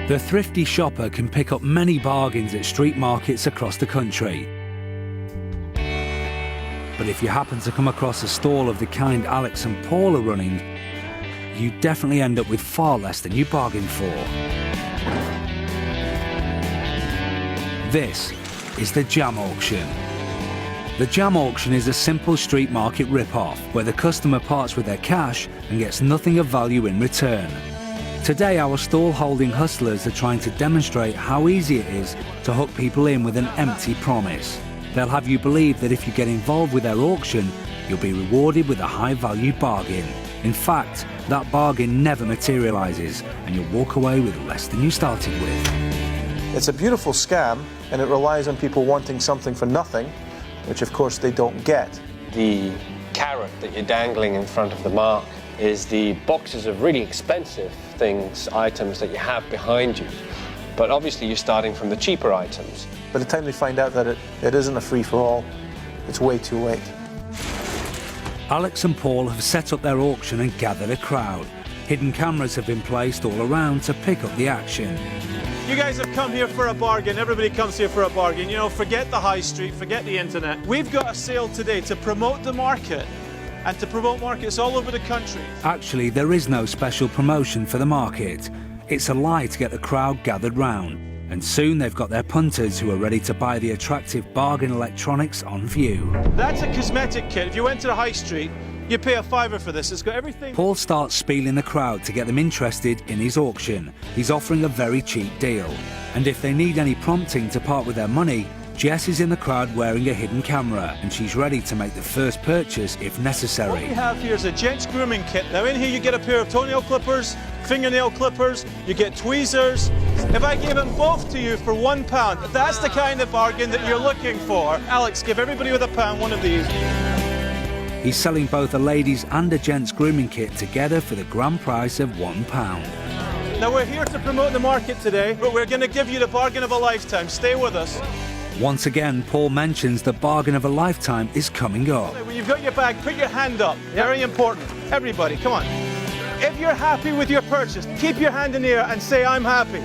The thrifty shopper can pick up many bargains at street markets across the country. But if you happen to come across a stall of the kind Alex and Paul are running, you definitely end up with far less than you bargained for. This is the Jam Auction. The Jam Auction is a simple street market rip-off where the customer parts with their cash and gets nothing of value in return. Today our stall-holding hustlers are trying to demonstrate how easy it is to hook people in with an empty promise. They'll have you believe that if you get involved with their auction, you'll be rewarded with a high-value bargain. In fact, that bargain never materialises and you'll walk away with less than you started with. It's a beautiful scam and it relies on people wanting something for nothing, which of course they don't get. The carrot that you're dangling in front of the mark is the boxes of really expensive things, items that you have behind you. But obviously you're starting from the cheaper items. By the time they find out that it isn't a free-for-all, it's way too late. Alex and Paul have set up their auction and gathered a crowd. Hidden cameras have been placed all around to pick up the action. You guys have come here for a bargain. Everybody comes here for a bargain. You know, forget the high street, forget the internet. We've got a sale today to promote the market and to promote markets all over the country. Actually, there is no special promotion for the market. It's a lie to get the crowd gathered round. And soon they've got their punters who are ready to buy the attractive bargain electronics on view. That's a cosmetic kit. If you went to the high street, you pay a £5 for this. It's got everything. Paul starts spieling the crowd to get them interested in his auction. He's offering a very cheap deal. And if they need any prompting to part with their money, Jess is in the crowd wearing a hidden camera and she's ready to make the first purchase if necessary. What we have here is a gents grooming kit. Now in here you get a pair of toenail clippers, fingernail clippers, you get tweezers. If I gave them both to you for £1, that's the kind of bargain that you're looking for. Alex, give everybody with £1 one of these. He's selling both a ladies' and a gents' grooming kit together for the grand price of £1. Now we're here to promote the market today, but we're going to give you the bargain of a lifetime. Stay with us. Once again, Paul mentions the bargain of a lifetime is coming up. When you've got your bag, put your hand up. Very important. Everybody, come on. If you're happy with your purchase, keep your hand in the air and say, I'm happy.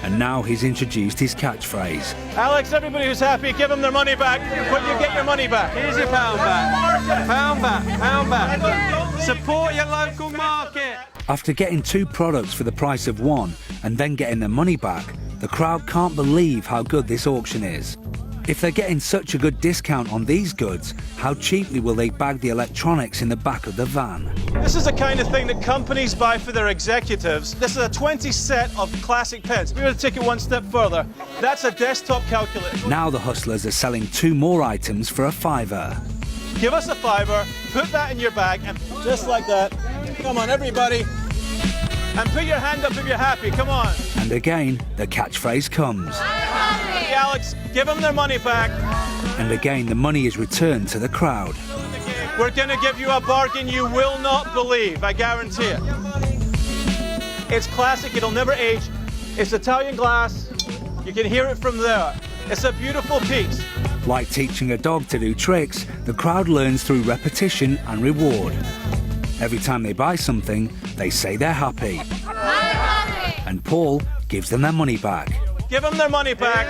And now he's introduced his catchphrase. Alex, everybody who's happy, give them their money back. But you get your money back. Here's your £1 back. £1 back. £1 back. Support your local market. After getting 2 products for the price of 1 and then getting their money back, the crowd can't believe how good this auction is. If they're getting such a good discount on these goods, how cheaply will they bag the electronics in the back of the van? This is the kind of thing that companies buy for their executives. This is a 20 set of classic pens. We're going to take it one step further. That's a desktop calculator. Now the hustlers are selling 2 more items for a £5. Give us a £5, put that in your bag, and just like that. Come on, everybody. And put your hand up if you're happy, come on. And again, the catchphrase comes. Hey, Alex, give them their money back. And again, the money is returned to the crowd. We're going to give you a bargain you will not believe, I guarantee it. It's classic, it'll never age. It's Italian glass. You can hear it from there. It's a beautiful piece. Like teaching a dog to do tricks, the crowd learns through repetition and reward. Every time they buy something, they say they're happy. And Paul gives them their money back. Give them their money back.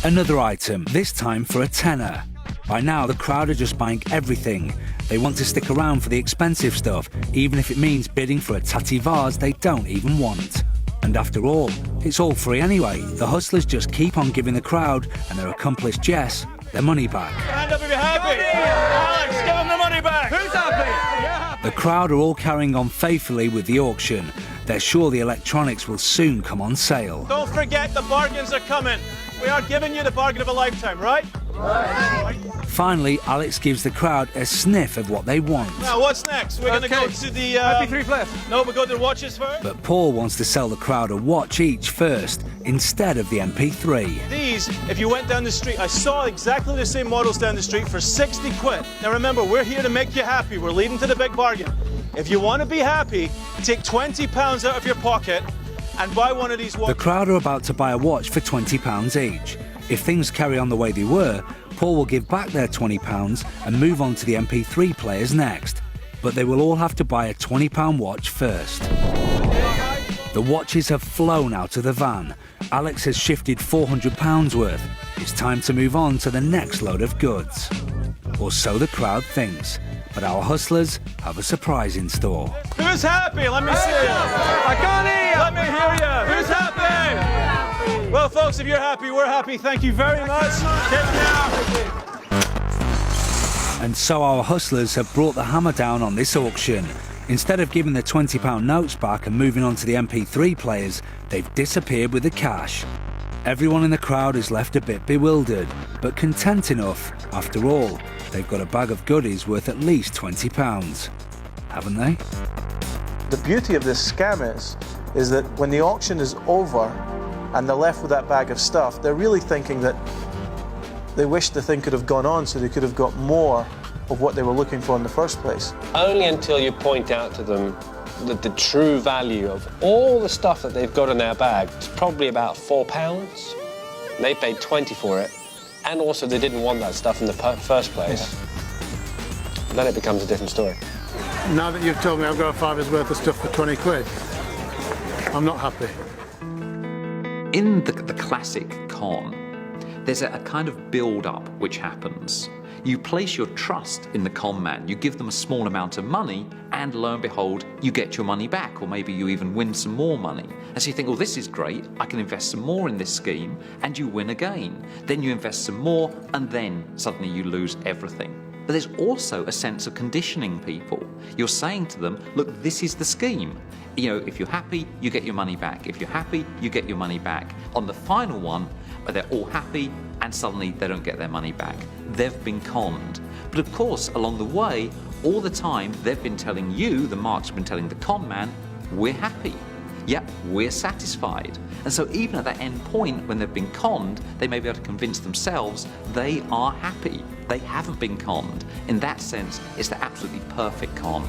Another item, this time for a £10. By now, the crowd are just buying everything. They want to stick around for the expensive stuff, even if it means bidding for a tatty vase they don't even want. And after all, it's all free anyway. The hustlers just keep on giving the crowd and their accomplice Jess their money back. Hand up if you're happy. Alex, give them their money back. Who's happy? The crowd are all carrying on faithfully with the auction. They're sure the electronics will soon come on sale. Don't forget the bargains are coming. We are giving you the bargain of a lifetime, right? Right. Finally, Alex gives the crowd a sniff of what they want. Now, what's next? We're going to go to the... MP3 player. No, we'll go to the watches first. But Paul wants to sell the crowd a watch each first, instead of the MP3. These, if you went down the street, I saw exactly the same models down the street for 60 quid. Now remember, we're here to make you happy. We're leading to the big bargain. If you want to be happy, take £20 out of your pocket and buy one of these watches. The crowd are about to buy a watch for £20 each. If things carry on the way they were, Paul will give back their £20 and move on to the MP3 players next. but they will all have to buy a £20 watch first. The watches have flown out of the van. Alex has shifted £400 worth. It's time to move on to the next load of goods. Or so the crowd thinks, but our hustlers have a surprise in store. Who's happy? Let me see you. I can't hear you. Let me hear you. Who's happy? Well, folks, if you're happy, we're happy. Thank you very much. Take care. And so our hustlers have brought the hammer down on this auction. Instead of giving the £20 notes back and moving on to the MP3 players, they've disappeared with the cash. Everyone in the crowd is left a bit bewildered, but content enough. After all, they've got a bag of goodies worth at least £20, haven't they? The beauty of this scam is that when the auction is over and they're left with that bag of stuff, they're really thinking that they wish the thing could have gone on so they could have got more of what they were looking for in the first place. Only until you point out to them that the true value of all the stuff that they've got in their bag is probably about £4. They paid 20 for it, and also they didn't want that stuff in the first place. Yeah. Then it becomes a different story. Now that you've told me I've got a £5's worth of stuff for 20 quid, I'm not happy. In the classic con, there's a kind of build-up which happens. You place your trust in the con man, you give them a small amount of money, and lo and behold, you get your money back, or maybe you even win some more money. And so you think, well, this is great, I can invest some more in this scheme, and you win again. Then you invest some more, and then suddenly you lose everything. But there's also a sense of conditioning people. You're saying to them, look, this is the scheme. You know, if you're happy, you get your money back. If you're happy, you get your money back. On the final one, they're all happy, and suddenly they don't get their money back. They've been conned. But of course, along the way, all the time, they've been telling you, the marks have been telling the con man, we're happy. Yep, we're satisfied. And so even at that end point, when they've been conned, they may be able to convince themselves they are happy. They haven't been conned. In that sense, it's the absolutely perfect con.